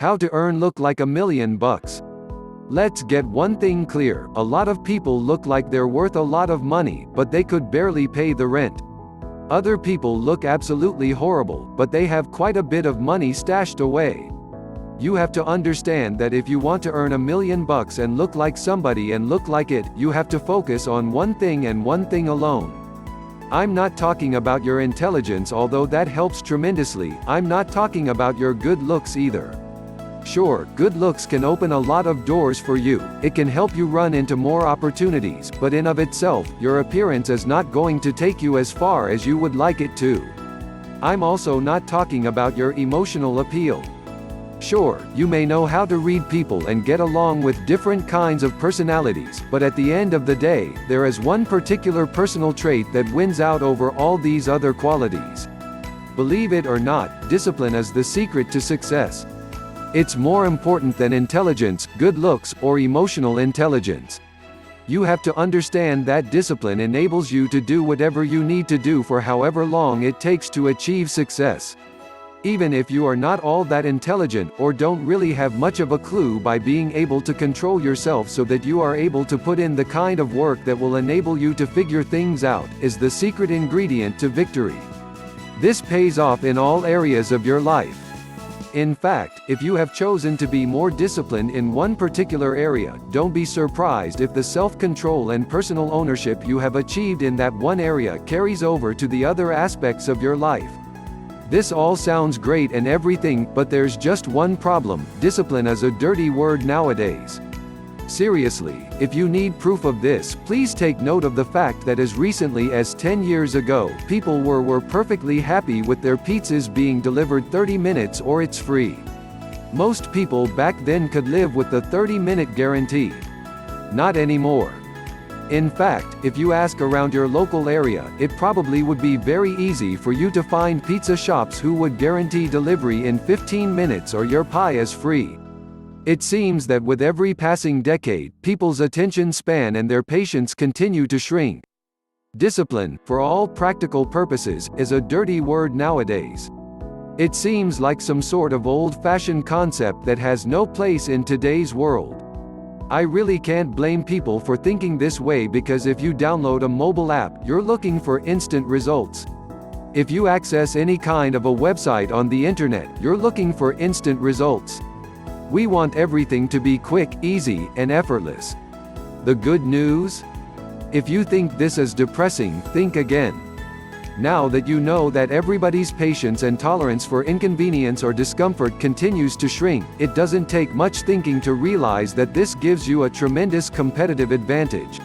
How to earn look like $1,000,000. Let's get one thing clear, a lot of people look like they're worth a lot of money, but they could barely pay the rent. Other people look absolutely horrible, but they have quite a bit of money stashed away. You have to understand that if you want to earn $1,000,000 and look like somebody and look like it, you have to focus on one thing and one thing alone. I'm not talking about your intelligence, although that helps tremendously. I'm not talking about your good looks either. Sure, good looks can open a lot of doors for you, it can help you run into more opportunities, but in of itself, your appearance is not going to take you as far as you would like it to. I'm also not talking about your emotional appeal. Sure, you may know how to read people and get along with different kinds of personalities, but at the end of the day, there is one particular personal trait that wins out over all these other qualities. Believe it or not, discipline is the secret to success. It's more important than intelligence, good looks, or emotional intelligence. You have to understand that discipline enables you to do whatever you need to do for however long it takes to achieve success. Even if you are not all that intelligent, or don't really have much of a clue, by being able to control yourself so that you are able to put in the kind of work that will enable you to figure things out, is the secret ingredient to victory. This pays off in all areas of your life. In fact, if you have chosen to be more disciplined in one particular area, don't be surprised if the self-control and personal ownership you have achieved in that one area carries over to the other aspects of your life. This all sounds great and everything, but there's just one problem: discipline is a dirty word nowadays. Seriously, if you need proof of this, please take note of the fact that as recently as 10 years ago, people were perfectly happy with their pizzas being delivered 30 minutes or it's free. Most people back then could live with the 30-minute guarantee. Not anymore. In fact, if you ask around your local area, it probably would be very easy for you to find pizza shops who would guarantee delivery in 15 minutes or your pie is free. It seems that with every passing decade, people's attention span and their patience continue to shrink. Discipline, for all practical purposes, is a dirty word nowadays. It seems like some sort of old-fashioned concept that has no place in today's world. I really can't blame people for thinking this way, because if you download a mobile app, you're looking for instant results. If you access any kind of a website on the internet, you're looking for instant results. We want everything to be quick, easy, and effortless. The good news? If you think this is depressing, think again. Now that you know that everybody's patience and tolerance for inconvenience or discomfort continues to shrink, it doesn't take much thinking to realize that this gives you a tremendous competitive advantage.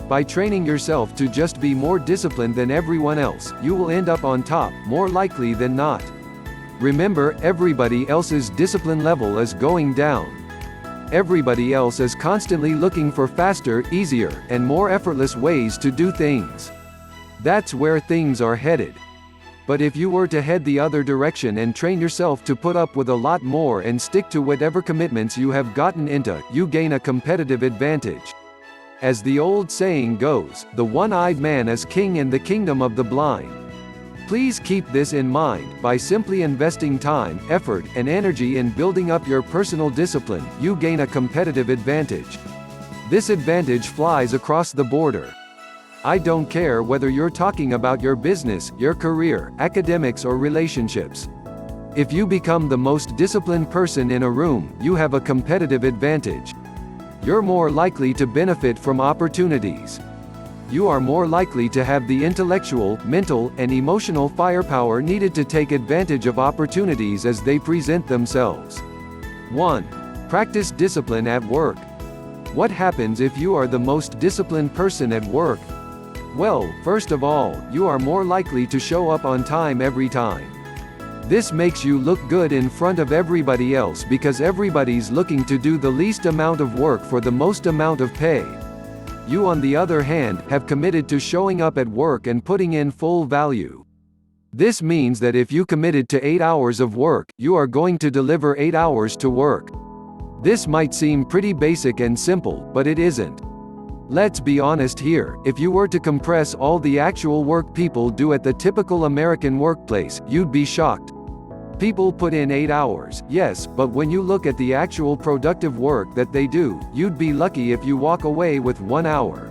By training yourself to just be more disciplined than everyone else, you will end up on top, more likely than not. Remember, everybody else's discipline level is going down. Everybody else is constantly looking for faster, easier, and more effortless ways to do things. That's where things are headed. But if you were to head the other direction and train yourself to put up with a lot more and stick to whatever commitments you have gotten into, you gain a competitive advantage. As the old saying goes, the one-eyed man is king in the kingdom of the blind. Please keep this in mind. By simply investing time, effort, and energy in building up your personal discipline, you gain a competitive advantage. This advantage flies across the border. I don't care whether you're talking about your business, your career, academics, or relationships. If you become the most disciplined person in a room, you have a competitive advantage. You're more likely to benefit from opportunities. You are more likely to have the intellectual, mental, and emotional firepower needed to take advantage of opportunities as they present themselves. 1. Practice discipline at work. What happens if you are the most disciplined person at work? Well, first of all, you are more likely to show up on time every time. This makes you look good in front of everybody else because everybody's looking to do the least amount of work for the most amount of pay. You, on the other hand, have committed to showing up at work and putting in full value. This means that if you committed to 8 hours of work, you are going to deliver 8 hours to work. This might seem pretty basic and simple, but it isn't. Let's be honest here, if you were to compress all the actual work people do at the typical American workplace, you'd be shocked. People put in 8 hours, yes, but when you look at the actual productive work that they do, you'd be lucky if you walk away with 1 hour.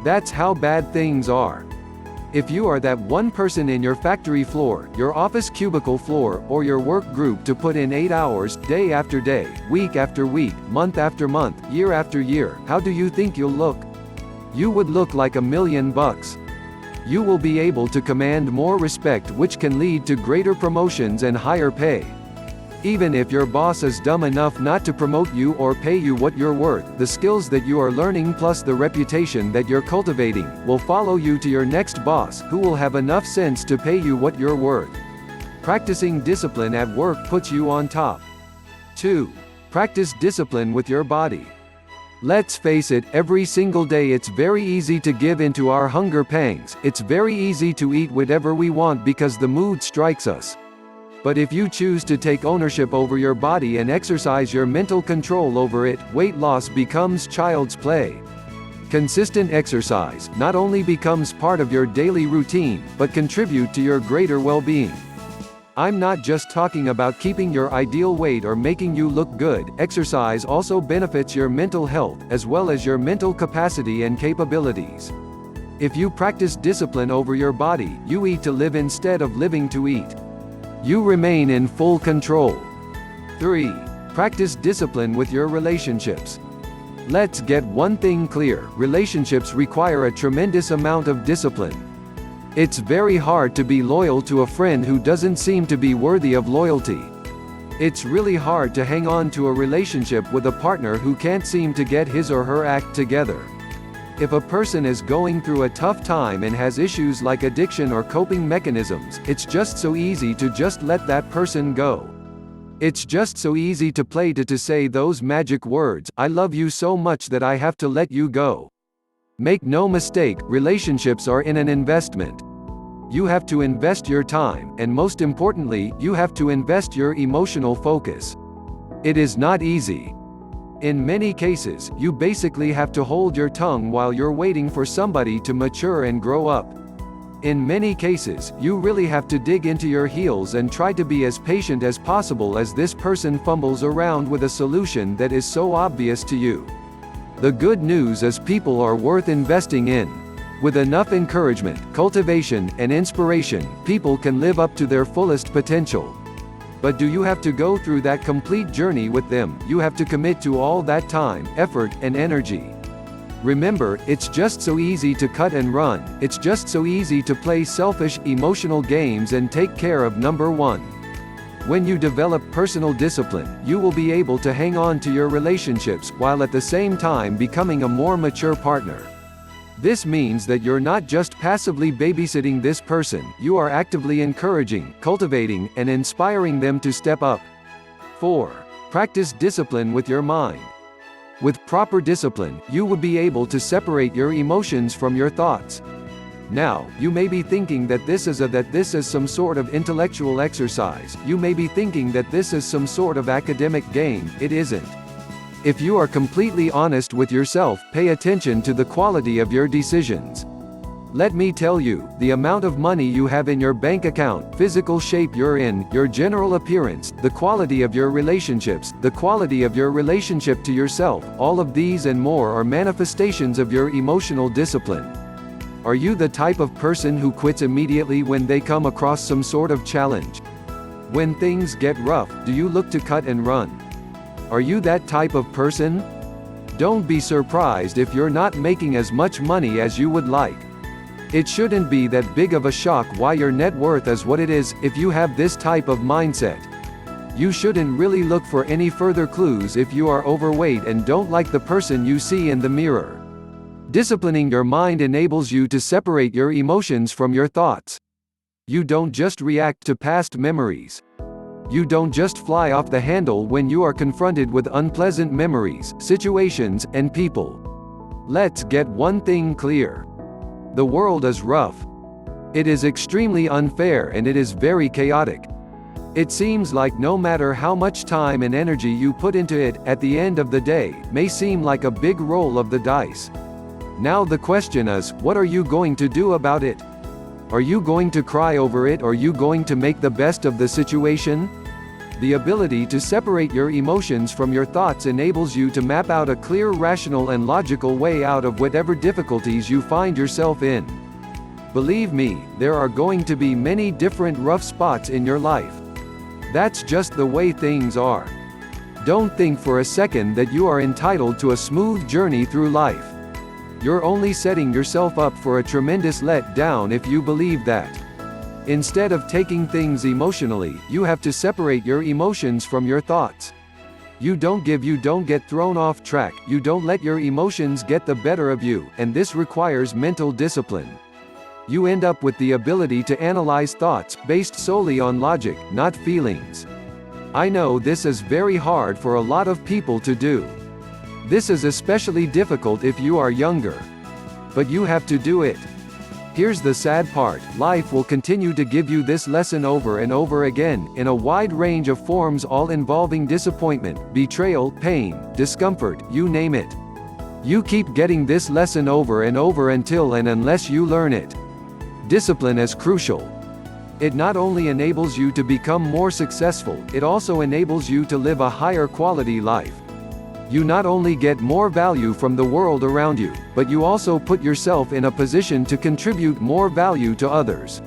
That's how bad things are. If you are that one person in your factory floor, your office cubicle floor, or your work group to put in 8 hours, day after day, week after week, month after month, year after year, how do you think you'll look? You would look like $1,000,000. You will be able to command more respect, which can lead to greater promotions and higher pay. Even if your boss is dumb enough not to promote you or pay you what you're worth, the skills that you are learning plus the reputation that you're cultivating will follow you to your next boss, who will have enough sense to pay you what you're worth. Practicing discipline at work puts you on top. 2. Practice discipline with your body. Let's face it, every single day it's very easy to give into our hunger pangs. It's very easy to eat whatever we want because the mood strikes us. But if you choose to take ownership over your body and exercise your mental control over it, weight loss becomes child's play. Consistent exercise not only becomes part of your daily routine, but contribute to your greater well-being. I'm not just talking about keeping your ideal weight or making you look good. Exercise also benefits your mental health, as well as your mental capacity and capabilities. If you practice discipline over your body, you eat to live instead of living to eat. You remain in full control. 3. Practice discipline with your relationships. Let's get one thing clear: relationships require a tremendous amount of discipline. It's very hard to be loyal to a friend who doesn't seem to be worthy of loyalty. It's really hard to hang on to a relationship with a partner who can't seem to get his or her act together. If a person is going through a tough time and has issues like addiction or coping mechanisms, it's just so easy to just let that person go. It's just so easy to play to say those magic words, "I love you so much that I have to let you go." Make no mistake, relationships are an investment. You have to invest your time, and most importantly, you have to invest your emotional focus. It is not easy. In many cases, you basically have to hold your tongue while you're waiting for somebody to mature and grow up. In many cases, you really have to dig into your heels and try to be as patient as possible as this person fumbles around with a solution that is so obvious to you. The good news is people are worth investing in. With enough encouragement, cultivation, and inspiration, people can live up to their fullest potential. But do you have to go through that complete journey with them? You have to commit to all that time, effort, and energy. Remember, it's just so easy to cut and run. It's just so easy to play selfish, emotional games and take care of number one. When you develop personal discipline, you will be able to hang on to your relationships, while at the same time becoming a more mature partner. This means that you're not just passively babysitting this person, you are actively encouraging, cultivating, and inspiring them to step up. 4. Practice discipline with your mind. With proper discipline, you will be able to separate your emotions from your thoughts. Now, you may be thinking that this is some sort of intellectual exercise. You may be thinking that this is some sort of academic game. It isn't. If you are completely honest with yourself, pay attention to the quality of your decisions. Let me tell you, the amount of money you have in your bank account, physical shape you're in, your general appearance, the quality of your relationships, the quality of your relationship to yourself, all of these and more are manifestations of your emotional discipline. Are you the type of person who quits immediately when they come across some sort of challenge? When things get rough, do you look to cut and run? Are you that type of person? Don't be surprised if you're not making as much money as you would like. It shouldn't be that big of a shock why your net worth is what it is, if you have this type of mindset. You shouldn't really look for any further clues if you are overweight and don't like the person you see in the mirror. Disciplining your mind enables you to separate your emotions from your thoughts. You don't just react to past memories. You don't just fly off the handle when you are confronted with unpleasant memories, situations, and people. Let's get one thing clear. The world is rough. It is extremely unfair and it is very chaotic. It seems like no matter how much time and energy you put into it, at the end of the day, may seem like a big roll of the dice. Now the question is, what are you going to do about it? Are you going to cry over it, or are you going to make the best of the situation? The ability to separate your emotions from your thoughts enables you to map out a clear, rational and logical way out of whatever difficulties you find yourself in. Believe me, there are going to be many different rough spots in your life. That's just the way things are. Don't think for a second that you are entitled to a smooth journey through life. You're only setting yourself up for a tremendous letdown if you believe that. Instead of taking things emotionally, you have to separate your emotions from your thoughts. You don't get thrown off track, you don't let your emotions get the better of you, and this requires mental discipline. You end up with the ability to analyze thoughts, based solely on logic, not feelings. I know this is very hard for a lot of people to do. This is especially difficult if you are younger. But you have to do it. Here's the sad part, life will continue to give you this lesson over and over again, in a wide range of forms, all involving disappointment, betrayal, pain, discomfort, you name it. You keep getting this lesson over and over until and unless you learn it. Discipline is crucial. It not only enables you to become more successful, it also enables you to live a higher quality life. You not only get more value from the world around you, but you also put yourself in a position to contribute more value to others.